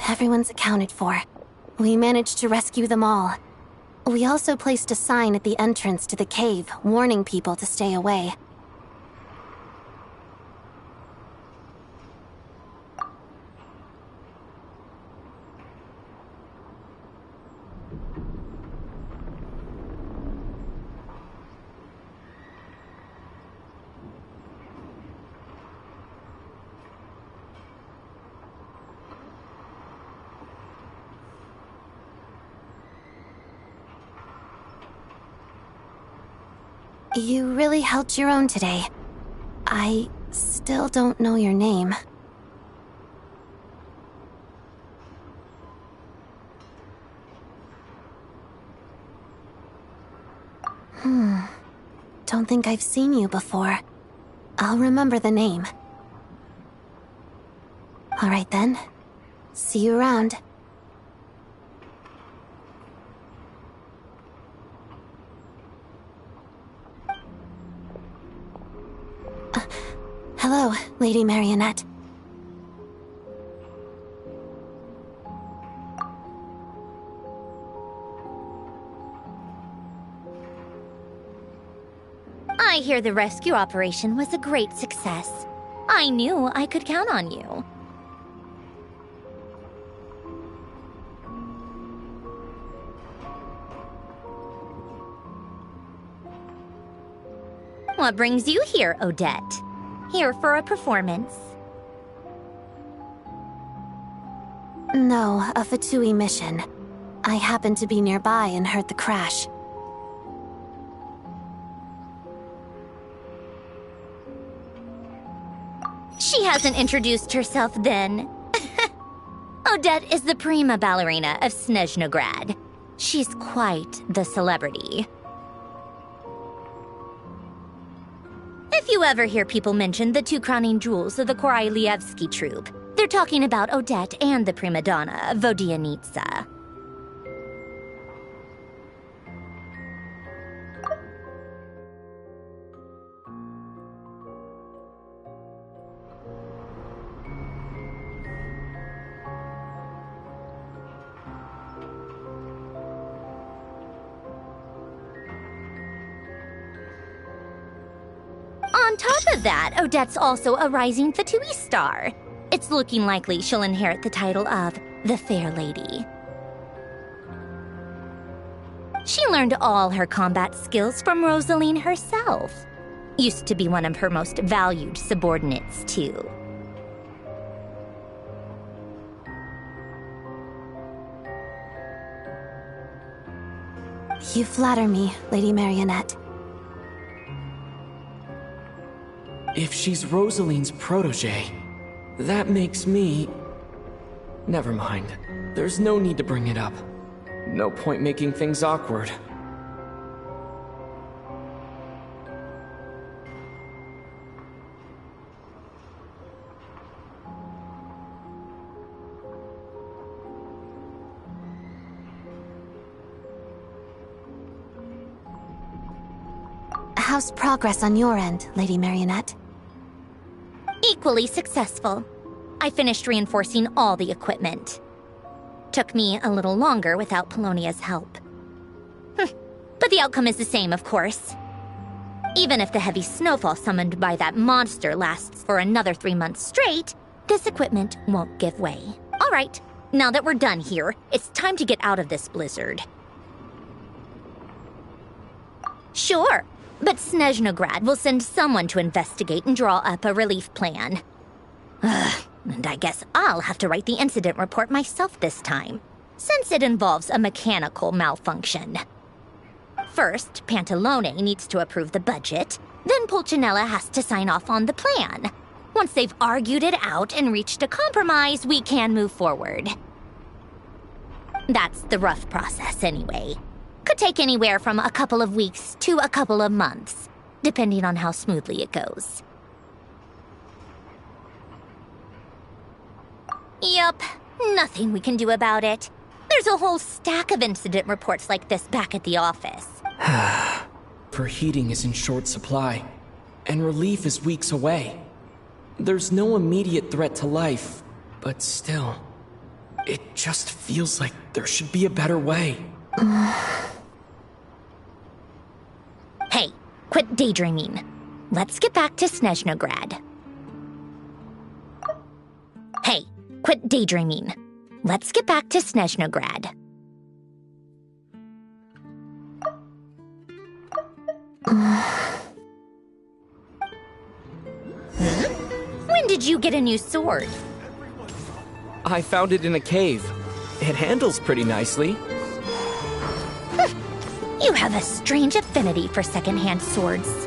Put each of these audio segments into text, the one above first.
Everyone's accounted for. We managed to rescue them all. We also placed a sign at the entrance to the cave, warning people to stay away. You really held your own today. I still don't know your name. Don't think I've seen you before. I'll remember the name. All right then. See you around. Hello, Lady Marionette. I hear the rescue operation was a great success. I knew I could count on you. What brings you here, Odette? Here for a performance? No, a VII mission. I happened to be nearby and heard the crash. She hasn't introduced herself then. Odette is the prima ballerina of Snezhnograd. She's quite the celebrity. If you ever hear people mention the two crowning jewels of the Korailievsky troupe, they're talking about Odette and the prima donna, Vodianitsa. On top of that, Odette's also a rising VII star. It's looking likely she'll inherit the title of the Fair Lady. She learned all her combat skills from Rosaline herself. Used to be one of her most valued subordinates, too. You flatter me, Lady Marionette. If she's Rosaline's protege, that makes me... Never mind. There's no need to bring it up. No point making things awkward. How's progress on your end, Lady Marionette? Equally successful. I finished reinforcing all the equipment. Took me a little longer without Polonia's help. But the outcome is the same, of course. Even if the heavy snowfall summoned by that monster lasts for another 3 months straight, this equipment won't give way. All right, now that we're done here, it's time to get out of this blizzard. Sure, but Snezhnograd will send someone to investigate and draw up a relief plan. And I guess I'll have to write the incident report myself this time, since it involves a mechanical malfunction. First, Pantalone needs to approve the budget, then Pulcinella has to sign off on the plan. Once they've argued it out and reached a compromise, we can move forward. That's the rough process anyway. Could take anywhere from a couple of weeks to a couple of months, depending on how smoothly it goes. Yup, nothing we can do about it. There's a whole stack of incident reports like this back at the office. For heating is in short supply, and relief is weeks away. There's no immediate threat to life, but still, it just feels like there should be a better way. Hey, quit daydreaming. Let's get back to Snezhnograd. Hey, quit daydreaming. Let's get back to Snezhnograd. When did you get a new sword? I found it in a cave. It handles pretty nicely. You have a strange affinity for secondhand swords.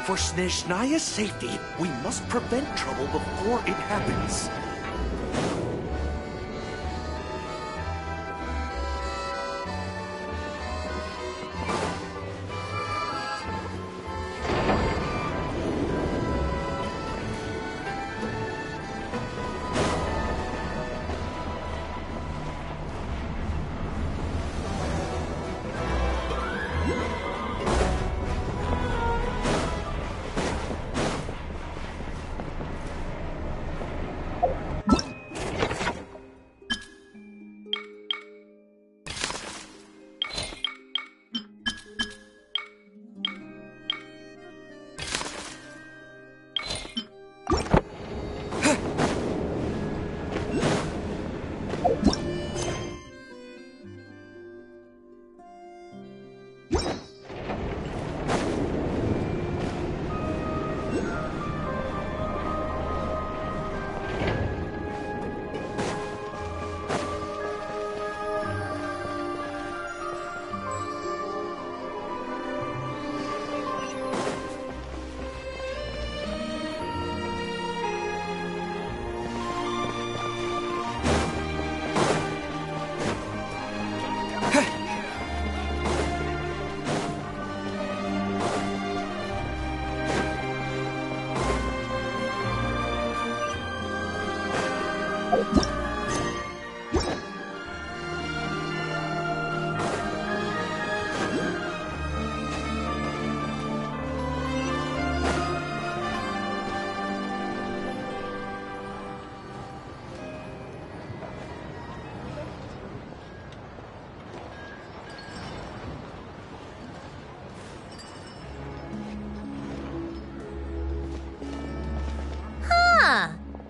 For Snezhnaya's safety, we must prevent trouble before it happens.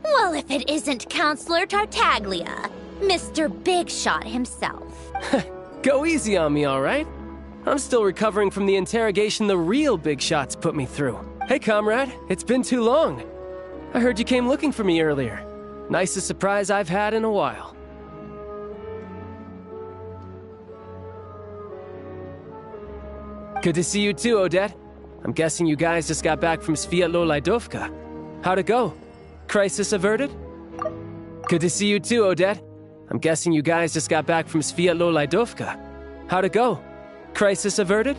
Well, if it isn't Counselor Tartaglia, Mr. Big Shot himself. Go easy on me, all right? I'm still recovering from the interrogation the real Big Shots put me through. Hey, comrade, it's been too long. I heard you came looking for me earlier. Nicest surprise I've had in a while. Good to see you too, Odette. I'm guessing you guys just got back from Sviatlo-Laidovka. How'd it go? Crisis averted? Good to see you too, Odette. I'm guessing you guys just got back from Sviatlo-Laidovka. How'd it go? Crisis averted?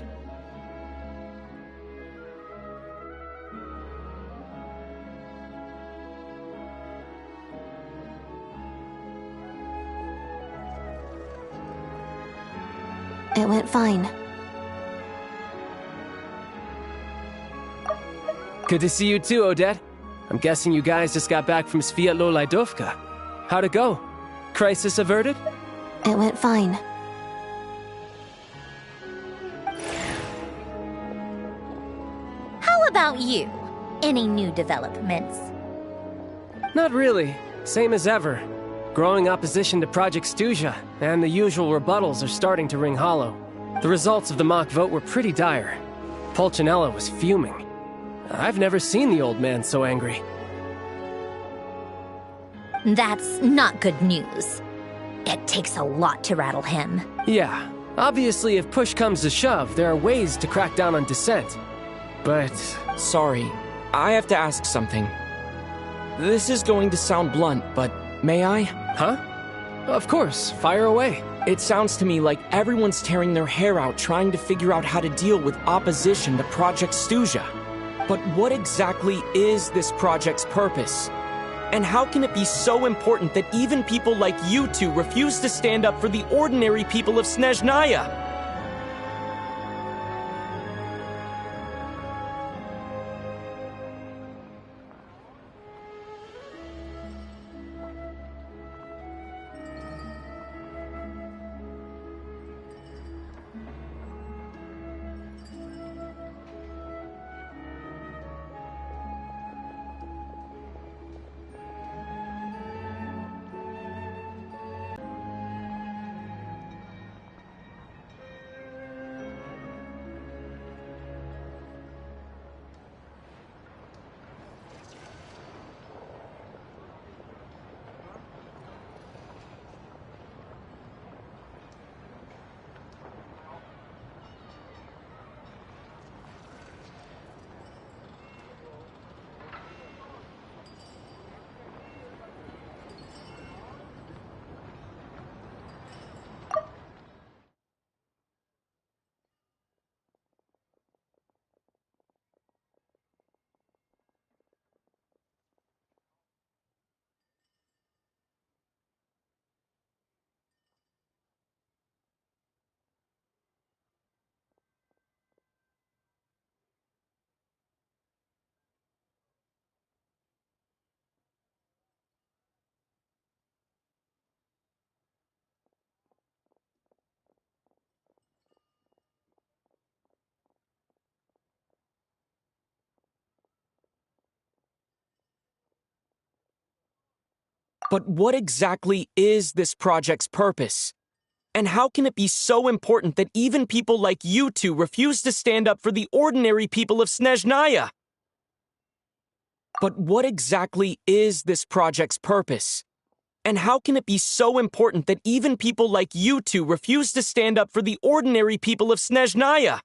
It went fine. Good to see you too, Odette. I'm guessing you guys just got back from Sviatlo-Laidovka. How'd it go? Crisis averted? It went fine. How about you? Any new developments? Not really. Same as ever. Growing opposition to Project Stuja, and the usual rebuttals are starting to ring hollow. The results of the mock vote were pretty dire. Pulcinella was fuming. I've never seen the old man so angry. That's not good news. It takes a lot to rattle him. Yeah, obviously if push comes to shove, there are ways to crack down on dissent. But... Sorry, I have to ask something. This is going to sound blunt, but may I? Huh? Of course, fire away. It sounds to me like everyone's tearing their hair out trying to figure out how to deal with opposition to Project Stuja. But what exactly is this project's purpose? And how can it be so important that even people like you two refuse to stand up for the ordinary people of Snezhnaya? But what exactly is this project's purpose? And how can it be so important that even people like you two refuse to stand up for the ordinary people of Snezhnaya? But what exactly is this project's purpose? And how can it be so important that even people like you two refuse to stand up for the ordinary people of Snezhnaya?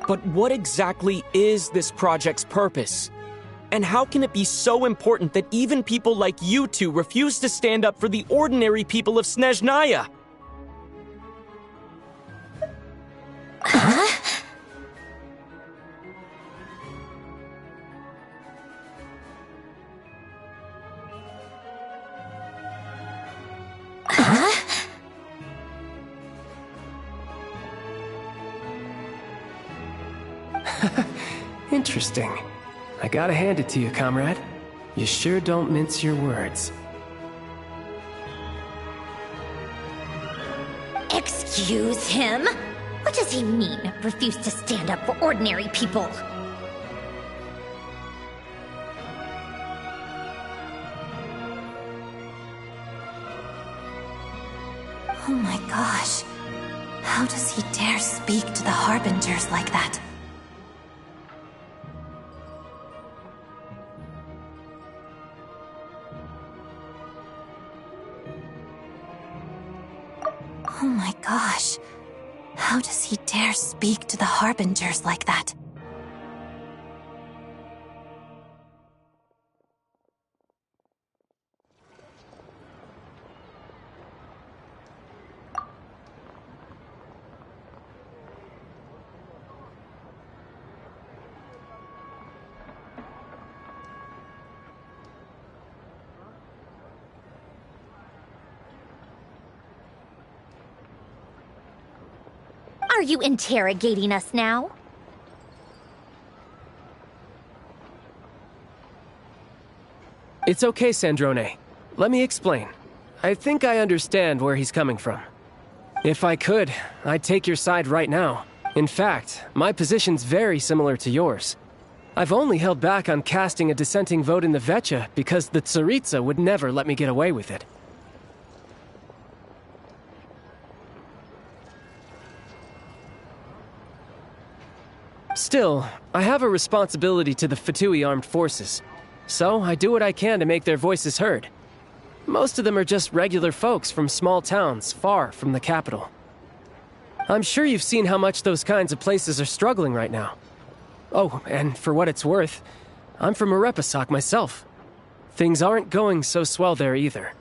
But what exactly is this project's purpose? And how can it be so important that even people like you two refuse to stand up for the ordinary people of Snezhnaya? Interesting. I gotta hand it to you, comrade. You sure don't mince your words. Excuse him? What does he mean, refuse to stand up for ordinary people? Oh my gosh. How does he dare speak to the Harbingers like that? Oh my gosh. How does he dare speak to the Harbingers like that? Are you interrogating us now? It's okay, Sandrone. Let me explain. I think I understand where he's coming from. If I could, I'd take your side right now. In fact, my position's very similar to yours. I've only held back on casting a dissenting vote in the VII because the Tsaritsa would never let me get away with it. Still, I have a responsibility to the Fatui armed forces, so I do what I can to make their voices heard. Most of them are just regular folks from small towns far from the capital. I'm sure you've seen how much those kinds of places are struggling right now. Oh, and for what it's worth, I'm from Arepasak myself. Things aren't going so swell there either.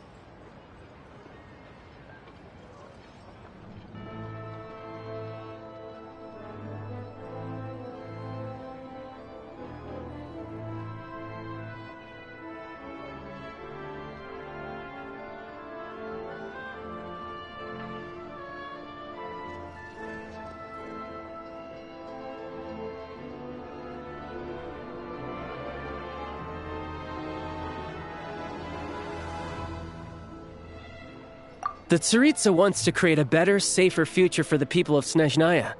The Tsaritsa wants to create a better, safer future for the people of Snezhnaya,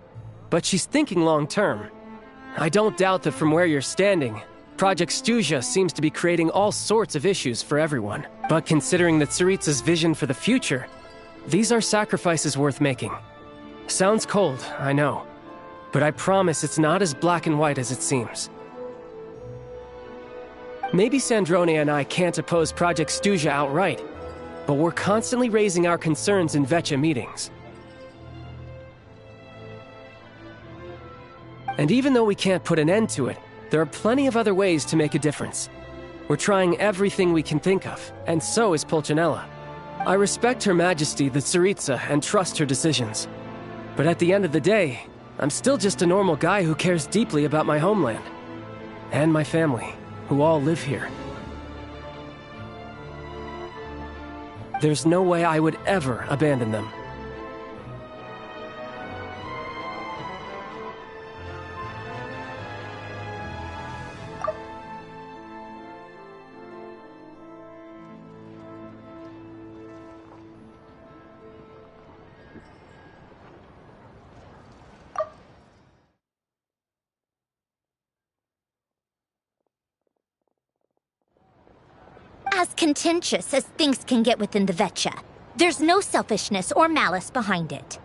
but she's thinking long-term. I don't doubt that from where you're standing, Project Stuzha seems to be creating all sorts of issues for everyone. But considering the Tsaritsa's vision for the future, these are sacrifices worth making. Sounds cold, I know, but I promise it's not as black and white as it seems. Maybe Sandrone and I can't oppose Project Stuzha outright, but we're constantly raising our concerns in VII meetings. And even though we can't put an end to it, there are plenty of other ways to make a difference. We're trying everything we can think of, and so is Pulcinella. I respect Her Majesty the Tsaritsa and trust her decisions. But at the end of the day, I'm still just a normal guy who cares deeply about my homeland. And my family, who all live here. There's no way I would ever abandon them. As contentious as things can get within the VII, there's no selfishness or malice behind it.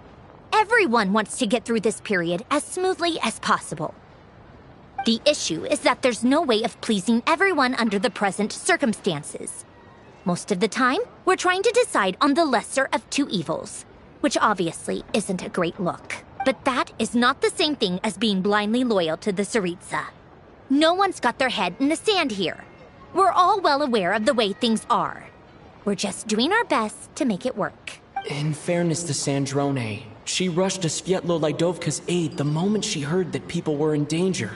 Everyone wants to get through this period as smoothly as possible. The issue is that there's no way of pleasing everyone under the present circumstances. Most of the time, we're trying to decide on the lesser of two evils, which obviously isn't a great look. But that is not the same thing as being blindly loyal to the Tsaritsa. No one's got their head in the sand here. We're all well aware of the way things are. We're just doing our best to make it work. In fairness to Sandrone, she rushed to Svietlo-Lidovka's aid the moment she heard that people were in danger.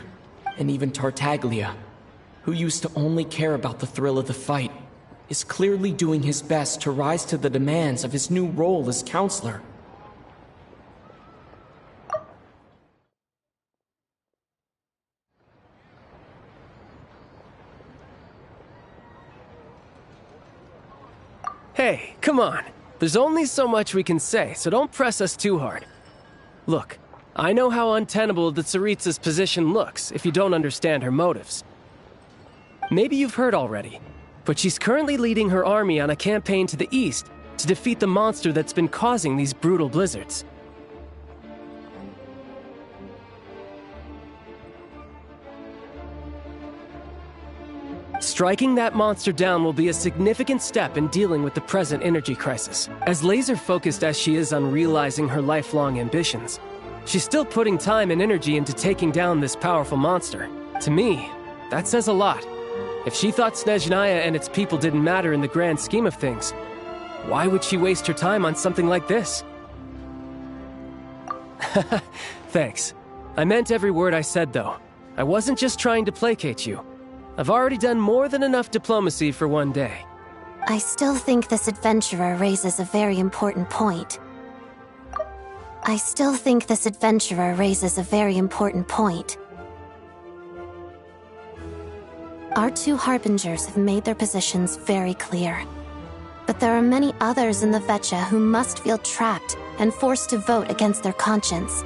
And even Tartaglia, who used to only care about the thrill of the fight, is clearly doing his best to rise to the demands of his new role as counselor. Hey, come on. There's only so much we can say, so don't press us too hard. Look, I know how untenable the Tsaritsa's position looks if you don't understand her motives. Maybe you've heard already, but she's currently leading her army on a campaign to the east to defeat the monster that's been causing these brutal blizzards. Striking that monster down will be a significant step in dealing with the present energy crisis. As laser-focused as she is on realizing her lifelong ambitions, she's still putting time and energy into taking down this powerful monster. To me, that says a lot. If she thought Snezhnaya and its people didn't matter in the grand scheme of things, why would she waste her time on something like this? Thanks. I meant every word I said, though. I wasn't just trying to placate you. I've already done more than enough diplomacy for one day. I still think this adventurer raises a very important point. Our two harbingers have made their positions very clear. But there are many others in the VII who must feel trapped and forced to vote against their conscience.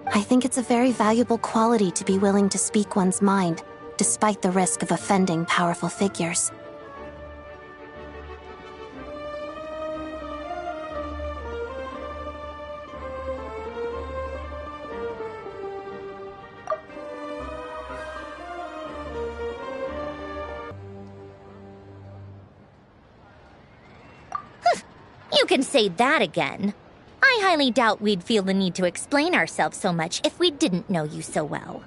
I think it's a very valuable quality to be willing to speak one's mind, despite the risk of offending powerful figures. You can say that again. I highly doubt we'd feel the need to explain ourselves so much if we didn't know you so well.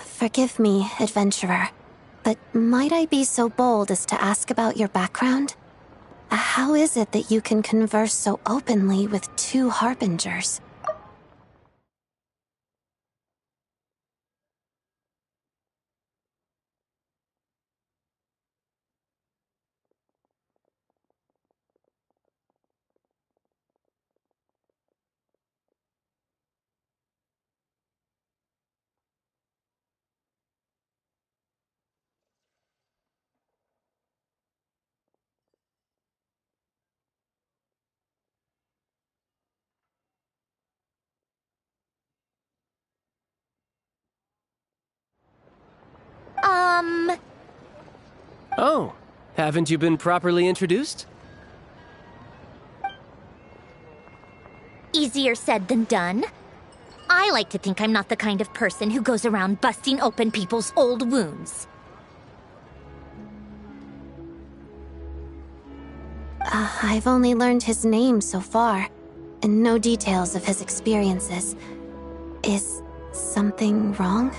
Forgive me, adventurer, but might I be so bold as to ask about your background? How is it that you can converse so openly with two harbingers? Oh, haven't you been properly introduced? Easier said than done. I like to think I'm not the kind of person who goes around busting open people's old wounds. I've only learned his name so far, and no details of his experiences. Is something wrong?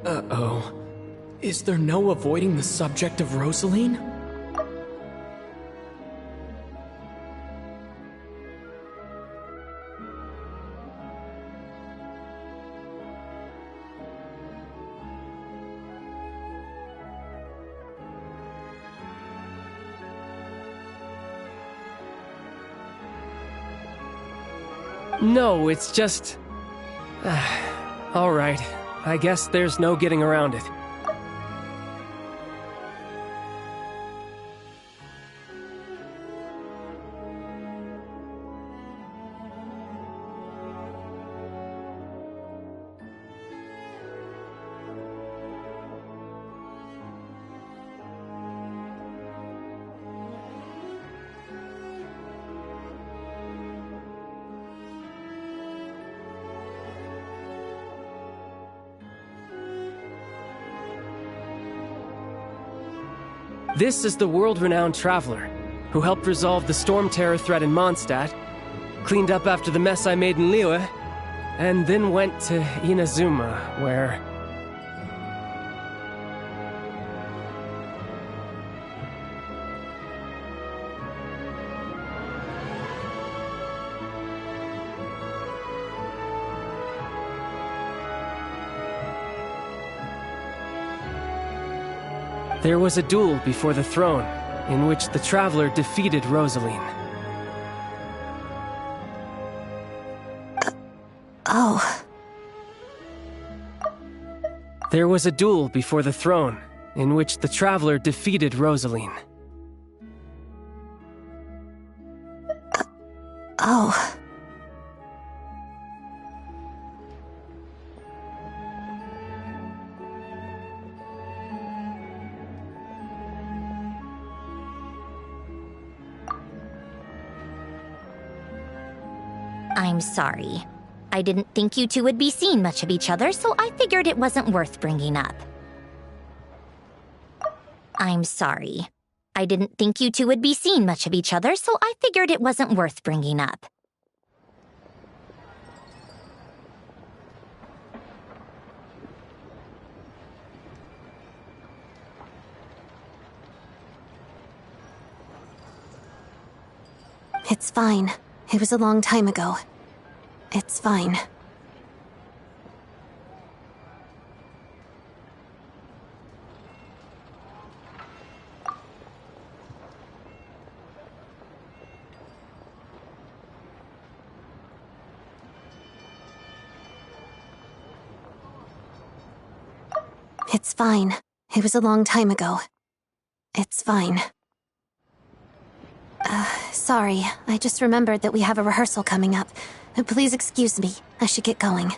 Uh-oh. Is there no avoiding the subject of Rosaline? No, it's just... all right. I guess there's no getting around it. This is the world-renowned traveler, who helped resolve the Storm Terror threat in Mondstadt, cleaned up after the mess I made in Liyue, and then went to Inazuma, where... There was a duel before the throne, in which the Traveler defeated Rosaline. Oh. There was a duel before the throne, in which the Traveler defeated Rosaline. Oh. I'm sorry. I didn't think you two would be seeing much of each other, so I figured it wasn't worth bringing up. I'm sorry. I didn't think you two would be seeing much of each other, so I figured it wasn't worth bringing up. It's fine. It was a long time ago. It's fine. It's fine. It was a long time ago. It's fine. Sorry, I just remembered that we have a rehearsal coming up. Please excuse me. I should get going.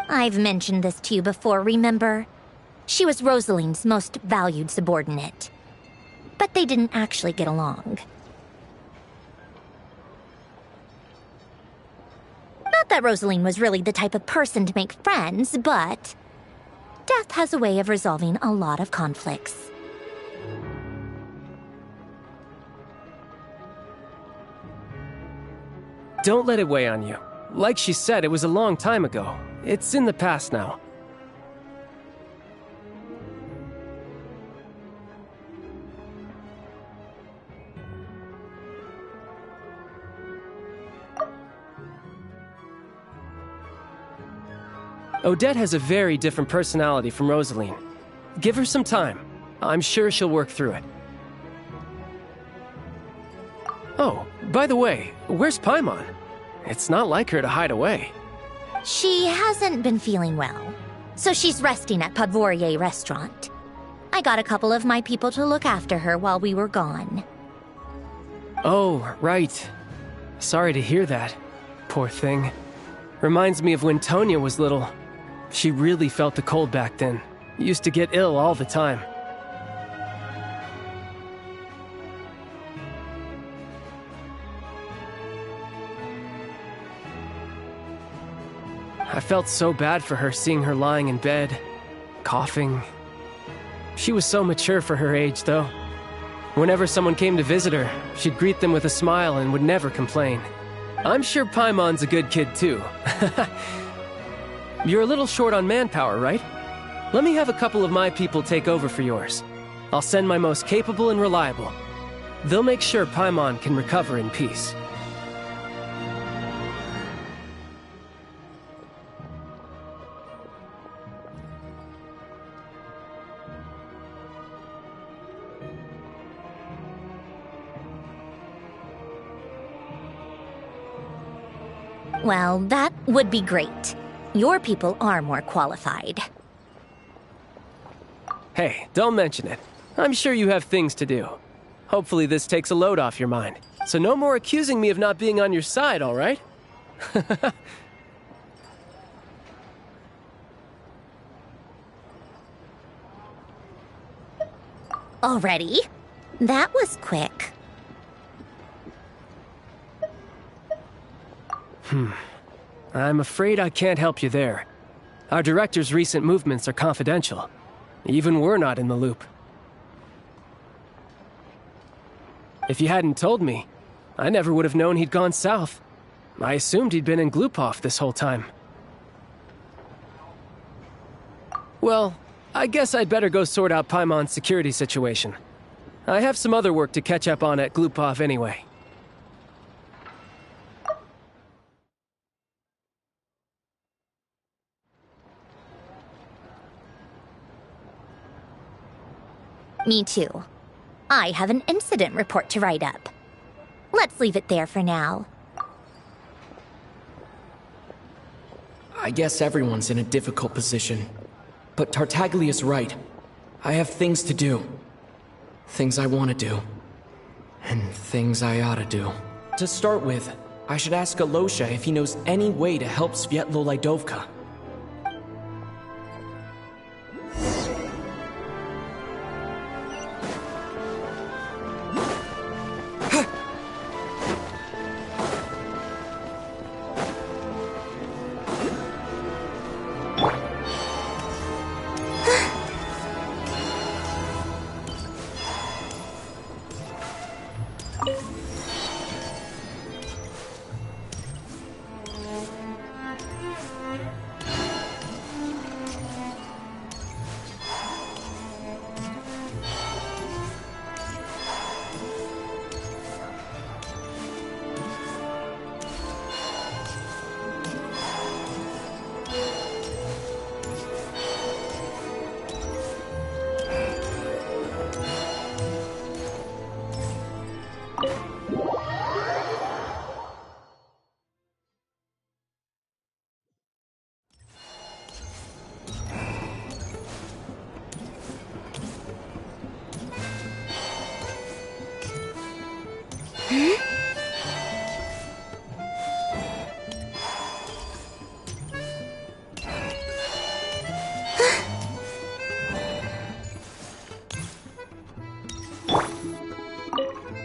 I've mentioned this to you before, remember? She was Rosaline's most valued subordinate. But they didn't actually get along. Not that Rosaline was really the type of person to make friends, but death has a way of resolving a lot of conflicts. Don't let it weigh on you. Like she said, it was a long time ago. It's in the past now. Odette has a very different personality from Rosaline. Give her some time. I'm sure she'll work through it. Oh, by the way, where's Paimon? It's not like her to hide away. She hasn't been feeling well. So she's resting at Podvorier Restaurant. I got a couple of my people to look after her while we were gone. Oh, right. Sorry to hear that. Poor thing. Reminds me of when Tonya was little. She really felt the cold back then. Used to get ill all the time. I felt so bad for her seeing her lying in bed, coughing. She was so mature for her age, though. Whenever someone came to visit her, she'd greet them with a smile and would never complain. I'm sure Paimon's a good kid, too. You're a little short on manpower, right? Let me have a couple of my people take over for yours. I'll send my most capable and reliable. They'll make sure Paimon can recover in peace. Well, that would be great. Your people are more qualified. Hey, don't mention it. I'm sure you have things to do. Hopefully this takes a load off your mind. So no more accusing me of not being on your side, all right? Already? That was quick. I'm afraid I can't help you there. Our director's recent movements are confidential. Even we're not in the loop. If you hadn't told me, I never would have known he'd gone south. I assumed he'd been in Glupov this whole time. Well, I guess I'd better go sort out Paimon's security situation. I have some other work to catch up on at Glupov anyway. Me too. I have an incident report to write up. Let's leave it there for now. I guess everyone's in a difficult position. But Tartaglia's right. I have things to do. Things I want to do. And things I ought to do. To start with, I should ask Alosha if he knows any way to help Svietlo Lydovka.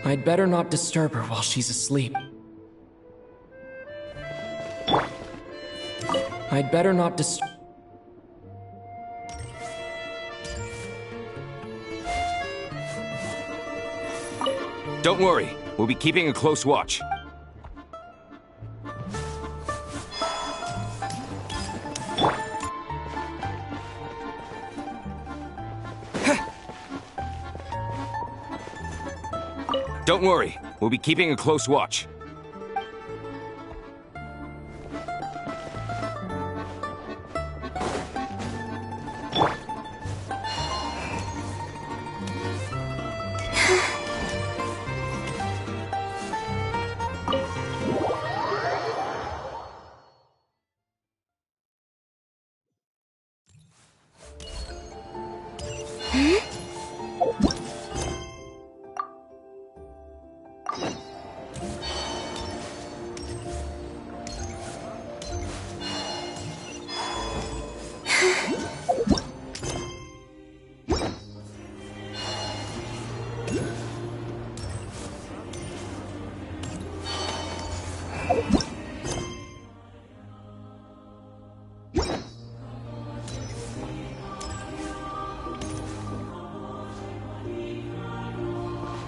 I'd better not disturb her while she's asleep. I'd better not Don't worry, we'll be keeping a close watch. Don't worry, we'll be keeping a close watch.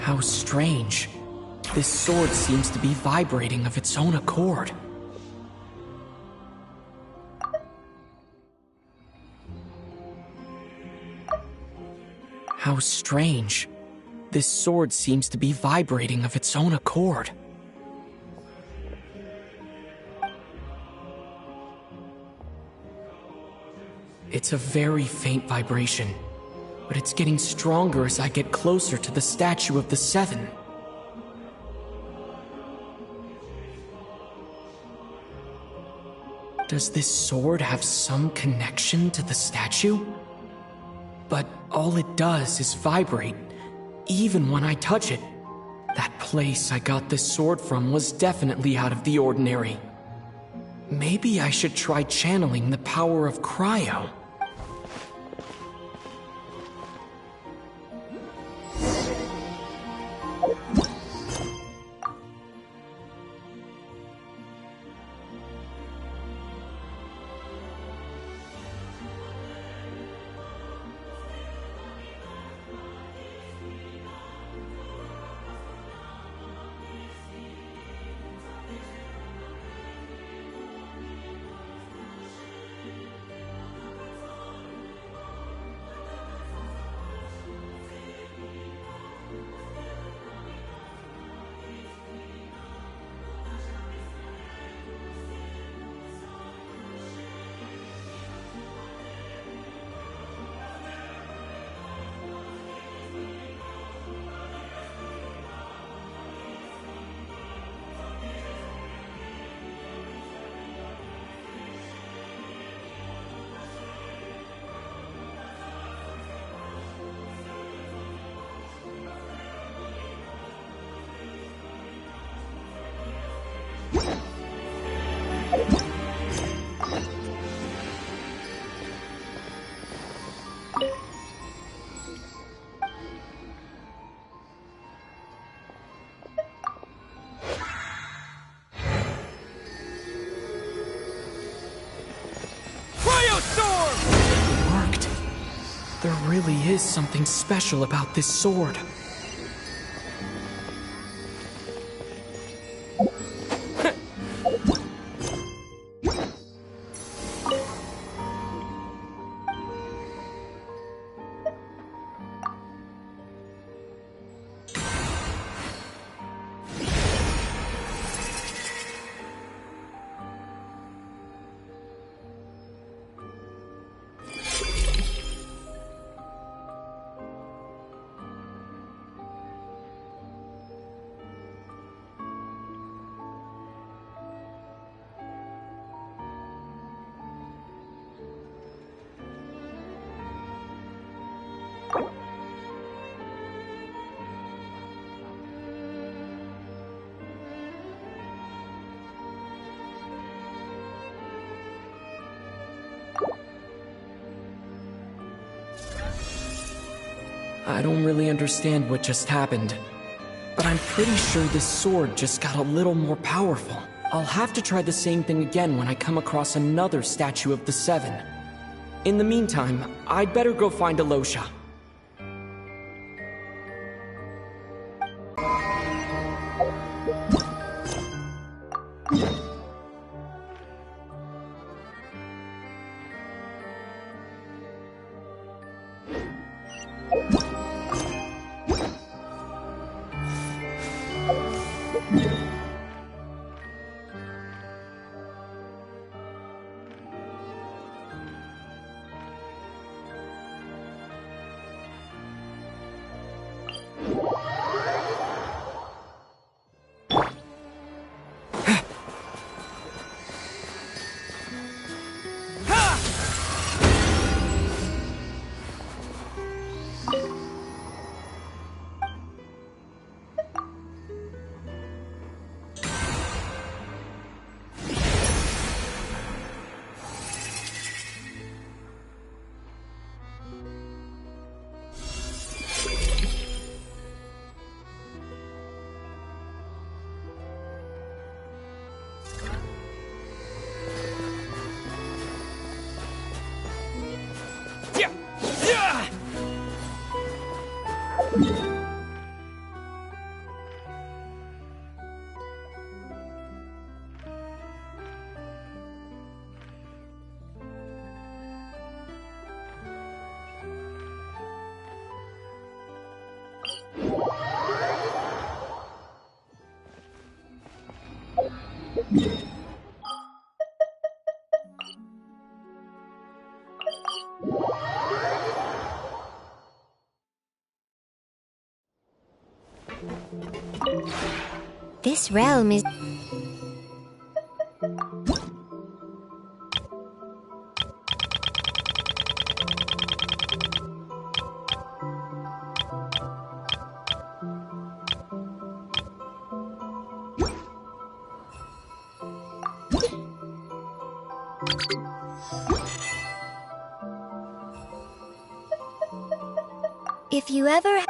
How strange. This sword seems to be vibrating of its own accord. How strange. This sword seems to be vibrating of its own accord. It's a very faint vibration, but it's getting stronger as I get closer to the statue of the Seven. Does this sword have some connection to the statue? But all it does is vibrate, even when I touch it. That place I got this sword from was definitely out of the ordinary. Maybe I should try channeling the power of cryo. It worked. There really is something special about this sword. I don't really understand what just happened, but I'm pretty sure this sword just got a little more powerful. I'll have to try the same thing again when I come across another statue of the Seven. In the meantime, I'd better go find Alosha. This realm is... If you ever...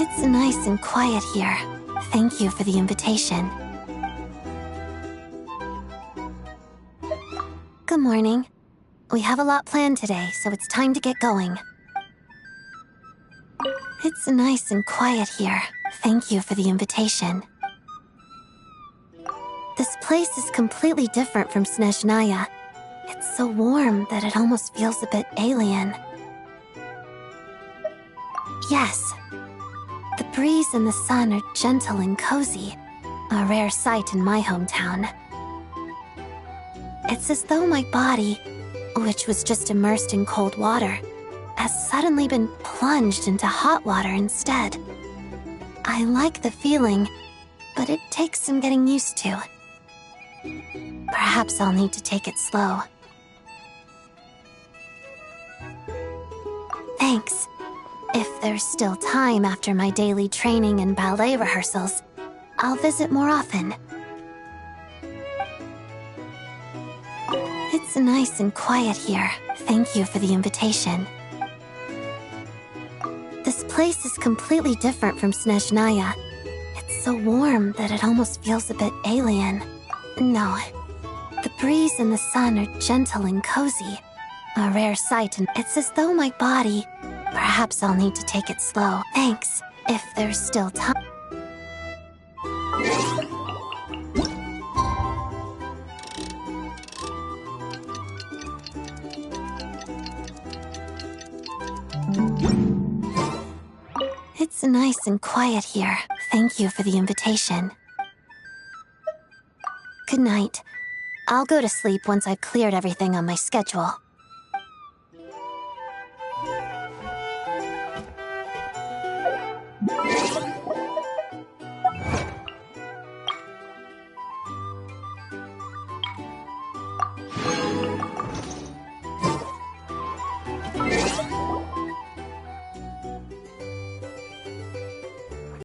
It's nice and quiet here. Thank you for the invitation. Good morning. We have a lot planned today, so it's time to get going. It's nice and quiet here. Thank you for the invitation. This place is completely different from Snezhnaya. It's so warm that it almost feels a bit alien. Yes. The breeze and the sun are gentle and cozy, a rare sight in my hometown. It's as though my body, which was just immersed in cold water, has suddenly been plunged into hot water instead. I like the feeling, but it takes some getting used to. Perhaps I'll need to take it slow. Thanks. If there's still time after my daily training and ballet rehearsals, I'll visit more often. It's nice and quiet here. Thank you for the invitation. This place is completely different from Snezhnaya. so warm that it almost feels a bit alien. No, the breeze and the sun are gentle and cozy. A rare sight, and it's as though my body... Perhaps I'll need to take it slow. Thanks, if there's still time. It's nice and quiet here. Thank you for the invitation. Good night. I'll go to sleep once I've cleared everything on my schedule.